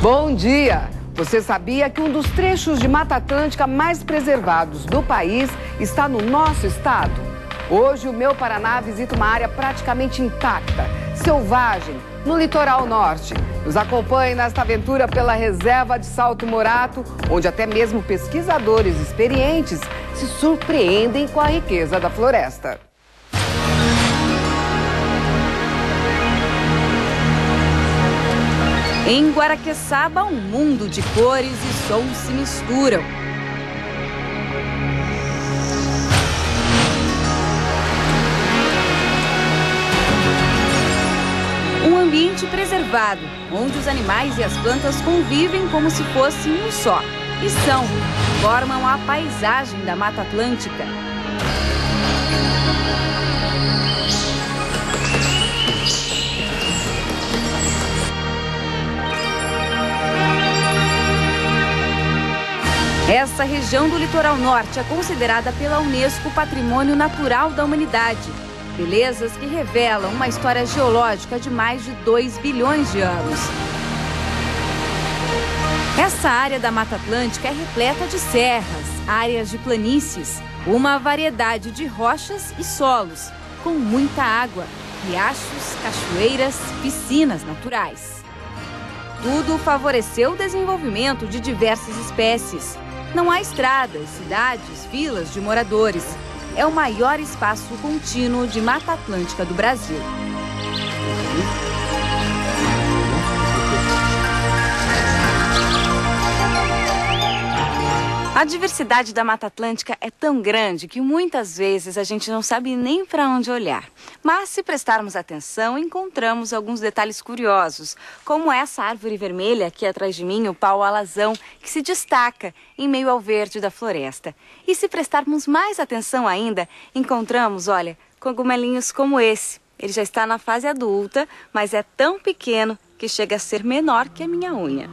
Bom dia! Você sabia que um dos trechos de Mata Atlântica mais preservados do país está no nosso estado? Hoje, o Meu Paraná visita uma área praticamente intacta, selvagem, no litoral norte. Nos acompanhe nesta aventura pela reserva de Salto Morato, onde até mesmo pesquisadores experientes se surpreendem com a riqueza da floresta. Em Guaraqueçaba, um mundo de cores e sons se misturam. Um ambiente preservado, onde os animais e as plantas convivem como se fossem um só. E formam a paisagem da Mata Atlântica. Essa região do litoral norte é considerada pela Unesco Patrimônio Natural da Humanidade. Belezas que revelam uma história geológica de mais de 2 bilhões de anos. Essa área da Mata Atlântica é repleta de serras, áreas de planícies, uma variedade de rochas e solos, com muita água, riachos, cachoeiras, piscinas naturais. Tudo favoreceu o desenvolvimento de diversas espécies. Não há estradas, cidades, vilas de moradores. É o maior espaço contínuo de Mata Atlântica do Brasil. A diversidade da Mata Atlântica é tão grande que muitas vezes a gente não sabe nem para onde olhar. Mas se prestarmos atenção, encontramos alguns detalhes curiosos, como essa árvore vermelha aqui atrás de mim, o pau-alazão, que se destaca em meio ao verde da floresta. E se prestarmos mais atenção ainda, encontramos, olha, cogumelinhos como esse. Ele já está na fase adulta, mas é tão pequeno que chega a ser menor que a minha unha.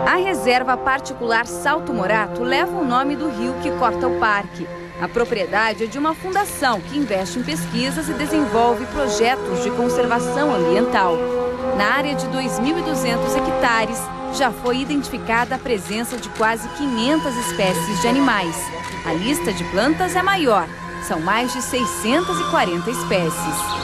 A reserva particular Salto Morato leva o nome do rio que corta o parque. A propriedade é de uma fundação que investe em pesquisas e desenvolve projetos de conservação ambiental. Na área de 2.200 hectares, já foi identificada a presença de quase 500 espécies de animais. A lista de plantas é maior, são mais de 640 espécies.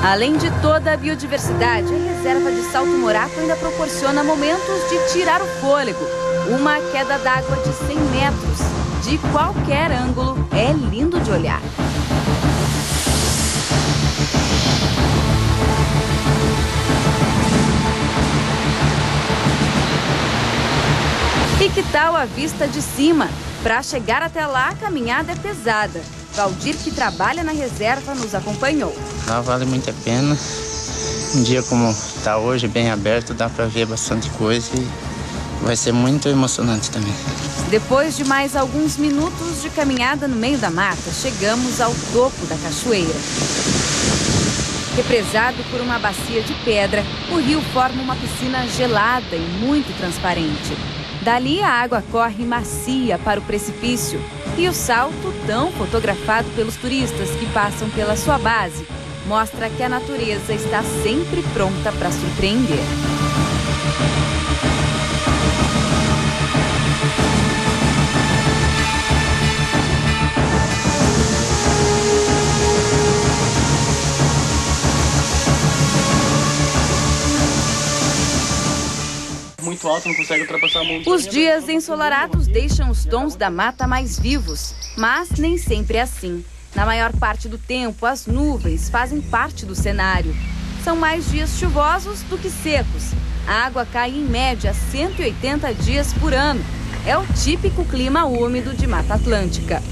Além de toda a biodiversidade, a reserva de Salto Morato ainda proporciona momentos de tirar o fôlego. Uma queda d'água de 100 metros. De qualquer ângulo, é lindo de olhar. E que tal a vista de cima? Para chegar até lá, a caminhada é pesada. Valdir, que trabalha na reserva, nos acompanhou. Lá vale muito a pena. Um dia como está hoje, bem aberto, dá para ver bastante coisa e vai ser muito emocionante também. Depois de mais alguns minutos de caminhada no meio da mata, chegamos ao topo da cachoeira. Represado por uma bacia de pedra, o rio forma uma piscina gelada e muito transparente. Dali a água corre macia para o precipício e o salto, tão fotografado pelos turistas que passam pela sua base, mostra que a natureza está sempre pronta para surpreender. Muito alto, não consegue ultrapassar a montanha. Os dias ensolarados deixam os tons da mata mais vivos, mas nem sempre é assim. Na maior parte do tempo, as nuvens fazem parte do cenário. São mais dias chuvosos do que secos. A água cai em média 180 dias por ano. É o típico clima úmido de Mata Atlântica.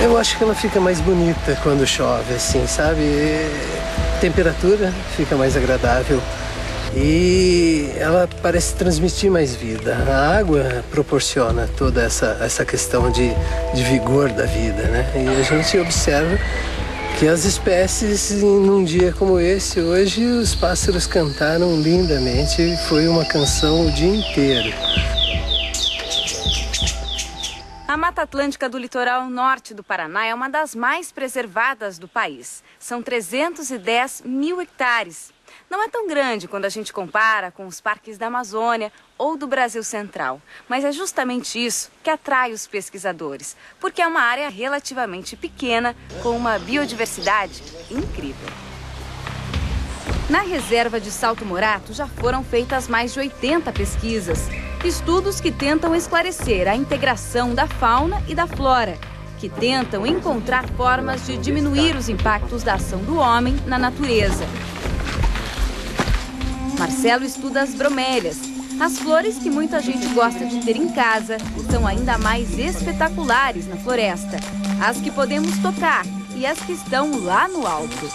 Eu acho que ela fica mais bonita quando chove, assim, sabe? A temperatura fica mais agradável. E ela parece transmitir mais vida. A água proporciona toda essa questão de vigor da vida, né? E a gente observa que as espécies, num dia como esse, hoje os pássaros cantaram lindamente. Foi uma canção o dia inteiro. A Mata Atlântica do litoral norte do Paraná é uma das mais preservadas do país. São 310 mil hectares. Não é tão grande quando a gente compara com os parques da Amazônia ou do Brasil Central. Mas é justamente isso que atrai os pesquisadores, porque é uma área relativamente pequena com uma biodiversidade incrível. Na reserva de Salto Morato já foram feitas mais de 80 pesquisas. Estudos que tentam esclarecer a integração da fauna e da flora, que tentam encontrar formas de diminuir os impactos da ação do homem na natureza. Marcelo estuda as bromélias, as flores que muita gente gosta de ter em casa e são ainda mais espetaculares na floresta. As que podemos tocar e as que estão lá no alto.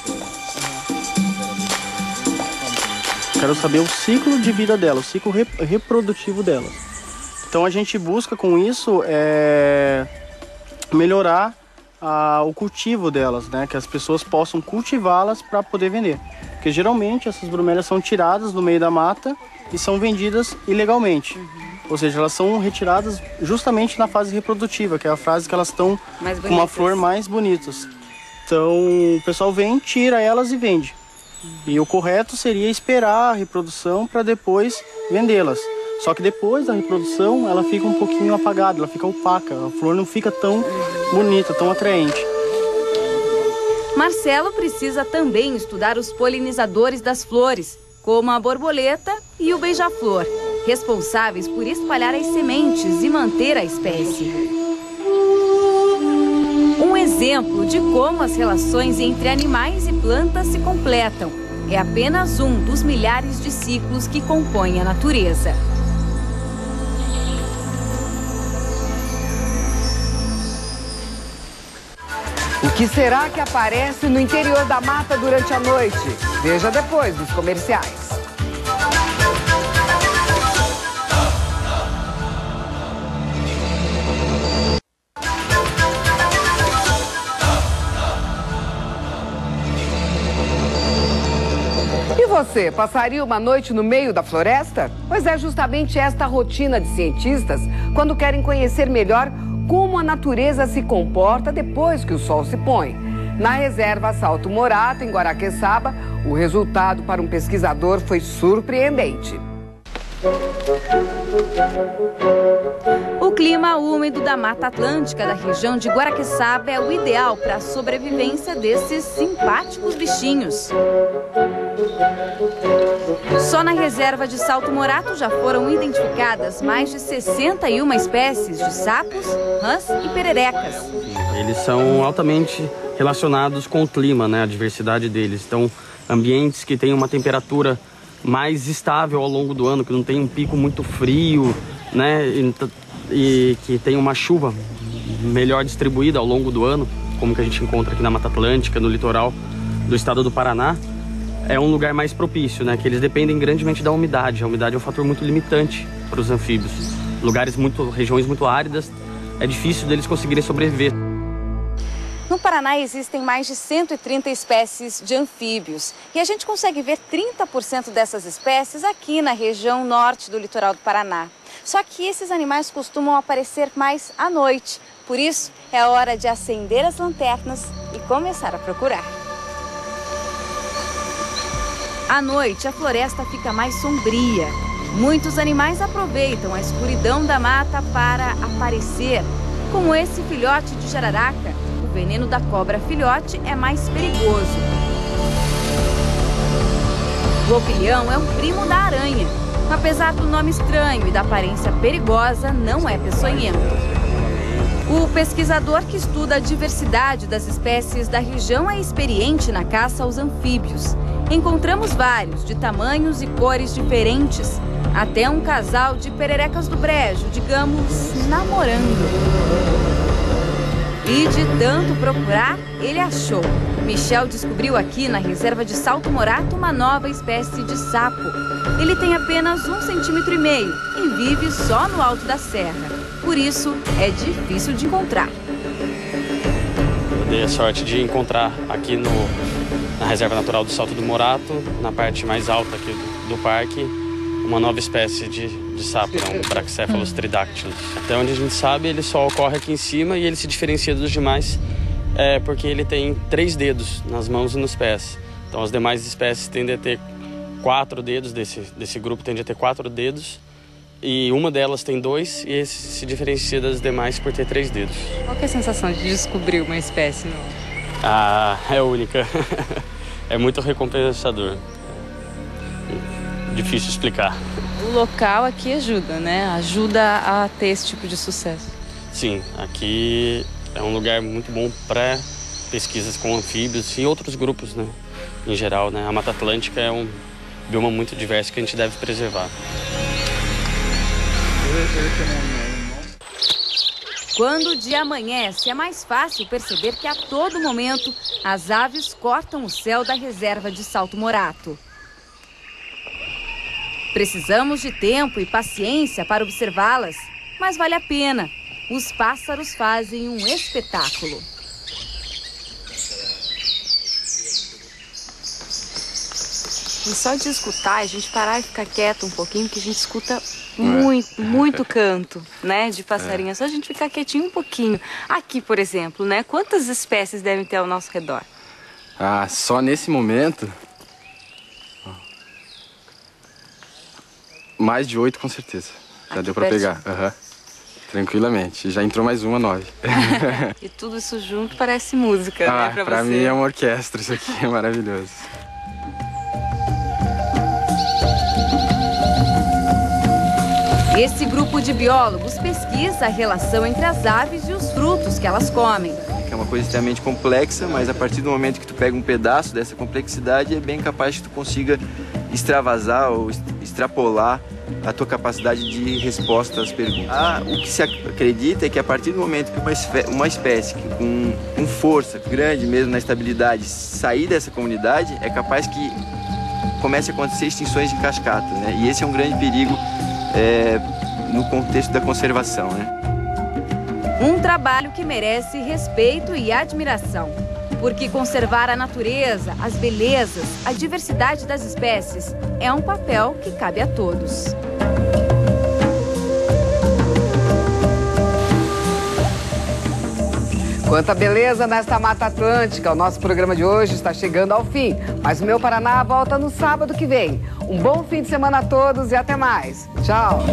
Quero saber o ciclo de vida dela, o ciclo reprodutivo dela. Então a gente busca com isso melhorar o cultivo delas, né? Que as pessoas possam cultivá-las para poder vender. Porque geralmente essas bromélias são tiradas do meio da mata e são vendidas ilegalmente. Ou seja, elas são retiradas justamente na fase reprodutiva, que é a fase que elas estão com uma flor mais bonitas. Então o pessoal vem, tira elas e vende. E o correto seria esperar a reprodução para depois vendê-las. Só que depois da reprodução ela fica um pouquinho apagada, ela fica opaca, a flor não fica tão bonita, tão atraente. Marcelo precisa também estudar os polinizadores das flores, como a borboleta e o beija-flor, responsáveis por espalhar as sementes e manter a espécie. Um exemplo de como as relações entre animais e plantas se completam. É apenas um dos milhares de ciclos que compõem a natureza. O que será que aparece no interior da mata durante a noite? Veja depois dos comerciais. E você, passaria uma noite no meio da floresta? Pois é justamente esta a rotina de cientistas quando querem conhecer melhor como a natureza se comporta depois que o sol se põe. Na reserva Salto Morato, em Guaraqueçaba, o resultado para um pesquisador foi surpreendente. O clima úmido da Mata Atlântica da região de Guaraqueçaba é o ideal para a sobrevivência desses simpáticos bichinhos. Só na reserva de Salto Morato já foram identificadas mais de 61 espécies de sapos, rãs e pererecas. Eles são altamente relacionados com o clima, né? A diversidade deles. Então, ambientes que têm uma temperatura mais estável ao longo do ano, que não tem um pico muito frio, né? E que tem uma chuva melhor distribuída ao longo do ano, como que a gente encontra aqui na Mata Atlântica, no litoral do estado do Paraná. É um lugar mais propício, né? Que eles dependem grandemente da umidade. A umidade é um fator muito limitante para os anfíbios. Regiões muito áridas, é difícil deles conseguirem sobreviver. No Paraná existem mais de 130 espécies de anfíbios e a gente consegue ver 30% dessas espécies aqui na região norte do litoral do Paraná. Só que esses animais costumam aparecer mais à noite, por isso é hora de acender as lanternas e começar a procurar. À noite, a floresta fica mais sombria. Muitos animais aproveitam a escuridão da mata para aparecer, como esse filhote de jararaca. O veneno da cobra filhote é mais perigoso. O golpilhão é um primo da aranha. Apesar do nome estranho e da aparência perigosa, não é peçonhento. O pesquisador que estuda a diversidade das espécies da região é experiente na caça aos anfíbios. Encontramos vários, de tamanhos e cores diferentes. Até um casal de pererecas do brejo, digamos, namorando. E de tanto procurar, ele achou. Michel descobriu aqui na reserva de Salto Morato uma nova espécie de sapo. Ele tem apenas 1,5 cm e vive só no alto da serra. Por isso, é difícil de encontrar. Eu dei a sorte de encontrar aqui na Reserva Natural do Salto do Morato, na parte mais alta aqui do parque, uma nova espécie de de sapo, é um Brachycephalus tridactylus. Até onde a gente sabe, ele só ocorre aqui em cima e ele se diferencia dos demais porque ele tem 3 dedos nas mãos e nos pés. Então as demais espécies tendem a ter 4 dedos, desse grupo tende a ter 4 dedos, e uma delas tem 2, e esse se diferencia das demais por ter 3 dedos. Qual que é a sensação de descobrir uma espécie nova? Ah, é única. É muito recompensador. Difícil explicar. O local aqui ajuda, né? Ajuda a ter esse tipo de sucesso. Sim, aqui é um lugar muito bom para pesquisas com anfíbios e outros grupos, né? Em geral, né? A Mata Atlântica é um bioma muito diverso que a gente deve preservar. Quando o dia amanhece, é mais fácil perceber que a todo momento as aves cortam o céu da reserva de Salto Morato. Precisamos de tempo e paciência para observá-las, mas vale a pena. Os pássaros fazem um espetáculo. E só de escutar, a gente parar e ficar quieto um pouquinho, porque a gente escuta muito canto, né, de passarinho. É só a gente ficar quietinho um pouquinho. Aqui, por exemplo, né, quantas espécies devem ter ao nosso redor? Ah, só nesse momento... Mais de 8, com certeza. Já deu pra pegar. Tranquilamente. Já entrou mais uma, 9. E tudo isso junto parece música, né, pra você? Pra mim é uma orquestra, isso aqui é maravilhoso. Esse grupo de biólogos pesquisa a relação entre as aves e os frutos que elas comem. É uma coisa extremamente complexa, mas a partir do momento que tu pega um pedaço dessa complexidade, é bem capaz que tu consiga extravasar ou extrapolar a tua capacidade de resposta às perguntas. O que se acredita é que a partir do momento que uma espécie com força grande mesmo na estabilidade sair dessa comunidade, é capaz que comece a acontecer extinções em cascata, né? E esse é um grande perigo no contexto da conservação, né? Um trabalho que merece respeito e admiração, porque conservar a natureza, as belezas, a diversidade das espécies é um papel que cabe a todos. Quanta beleza nesta Mata Atlântica. O nosso programa de hoje está chegando ao fim, mas o Meu Paraná volta no sábado que vem. Um bom fim de semana a todos e até mais. Tchau.